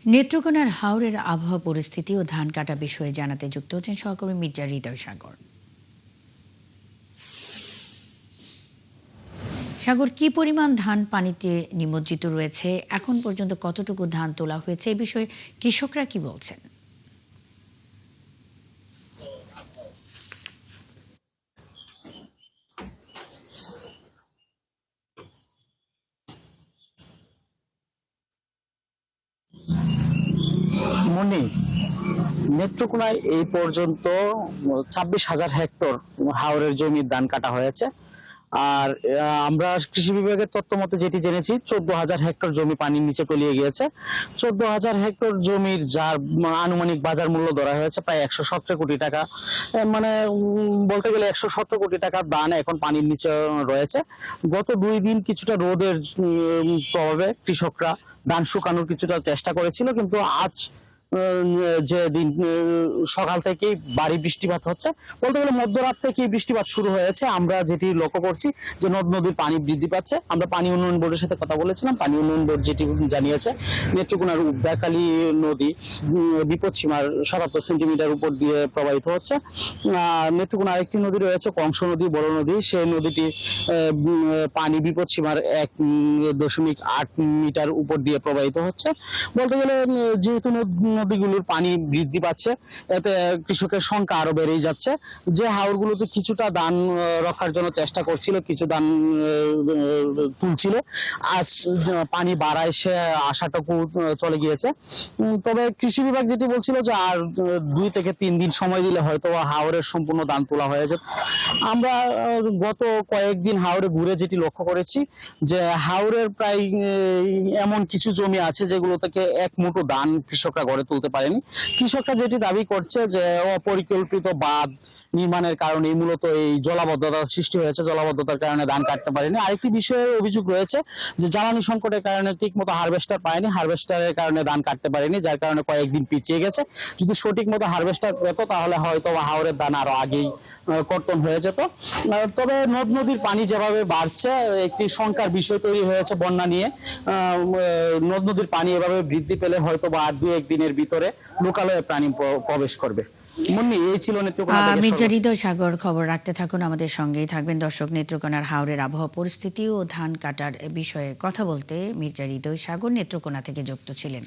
নেত্রকোনার হাওরের আবহাওয়া পরিস্থিতি ও ধান কাটা বিষয়ে জানাতে যুক্ত হচ্ছেন সহকর্মী মির্জা হৃদয় সাগর। সাগর, কি পরিমাণ ধান পানিতে নিমজ্জিত রয়েছে, এখন পর্যন্ত কতটুকু ধান তোলা হয়েছে, এই বিষয়ে কৃষকরা কি বলছেন? মনি, নেত্রকোনায় এই পর্যন্ত 26,000 হেক্টর হাওরের জমির ধান কাটা হয়েছে। আর আমরা কৃষি বিভাগের তথ্য মতে যেটি জেনেছি, 14,000 হেক্টর জমি পানির নিচে তলিয়ে গিয়েছে। 14,000 হেক্টর জমির যার আনুমানিক বাজার মূল্য ধরা হয়েছে প্রায় 117 কোটি টাকা। মানে বলতে গেলে 117 কোটি টাকার ধান এখন পানির নিচে রয়েছে। গত 2 দিন কিছুটা রোদের প্রভাবে কৃষকরা ধান শুকানোর কিছুটা চেষ্টা করেছিল, কিন্তু আজ যে দিন সকাল থেকেই ভারী বৃষ্টিপাত হচ্ছে। বলতে গেলে মধ্যরাত থেকেই বৃষ্টিপাত শুরু হয়েছে। আমরা যেটি লক্ষ্য করছি যে নদ নদীর পানি বৃদ্ধি পাচ্ছে। আমরা পানি উন্নয়ন বোর্ডের সাথে কথা বলেছিলাম। পানি উন্নয়ন বোর্ড যেটি জানিয়েছে, নেত্রকোনার উদ্যাকালী নদী বিপদসীমার 77 সেন্টিমিটার উপর দিয়ে প্রবাহিত হচ্ছে। নেত্রকোনা আরেকটি নদী রয়েছে, কংস নদী, বড় নদী। সেই নদীটি পানি বিপদসীমার 1.8 মিটার উপর দিয়ে প্রবাহিত হচ্ছে। বলতে গেলে যেহেতু নদীগুলোর পানি বৃদ্ধি পাচ্ছে, এতে কৃষকের সংখ্যা আরো বেড়েই যাচ্ছে। যে হাওরগুলোতে কিছুটা ধান রক্ষার জন্য চেষ্টা করছিল, কিছু ধান তুলছিল, আজ পানি বাড়ায় সে আশাটুকু চলে গিয়েছে। তবে কৃষি বিভাগ যেটি বলছিল যে আর 2 থেকে 3 দিন সময় দিলে হয়তো হাওরের সম্পূর্ণ ধান তোলা হয়ে যেত। আমরা গত কয়েকদিন হাওরে ঘুরে যেটি লক্ষ্য করেছি যে হাওরের প্রায় এমন কিছু জমি আছে যেগুলো থেকে এক মুঠো ধান কৃষকরা গড়ে তুলতে পারেনি। কৃষকরা যেটি দাবি করছে যে অপরিকল্পিত বাঁধ নির্মাণের কারণে মূলত এই জলাবদ্ধতার সৃষ্টি হয়েছে, জলাবদ্ধতার কারণে ধান কাটতে পারেনি। আরেকটি বিষয়ে অভিযোগ রয়েছে যে জ্বালানি সংকটের কারণে ঠিক মতো হারভেস্টার পায়নি, হারভেস্টারের কারণে ধান কাটতে পারেনি, যার কারণে কয়েকদিন পিছিয়ে গেছে। যদি সঠিক মতো হারভেস্টার পেত তাহলে হয়তো হাওরের ধান আরো আগেই কর্তন হয়ে যেত। তবে নদ নদীর পানি যেভাবে বাড়ছে, একটি শঙ্কার বিষয় তৈরি হয়েছে বন্যা নিয়ে। নদ নদীর পানি এভাবে বৃদ্ধি পেলে হয়তো বা আর 2-1 দিনের ভিতরে লোকালয়ে প্রাণী প্রবেশ করবে। মুন্নি, এই ছিল নেত্রকোনা থেকে মির্জা হৃদয় সাগর, খবর রাখতে থাকুন, আমাদের সঙ্গেই থাকবেন। দর্শক, নেত্রকোনার হাওরের আবহাওয়া পরিস্থিতি ও ধান কাটার বিষয়ে কথা বলতে মির্জা হৃদয় সাগর নেত্রকোনা থেকে যুক্ত ছিলেন।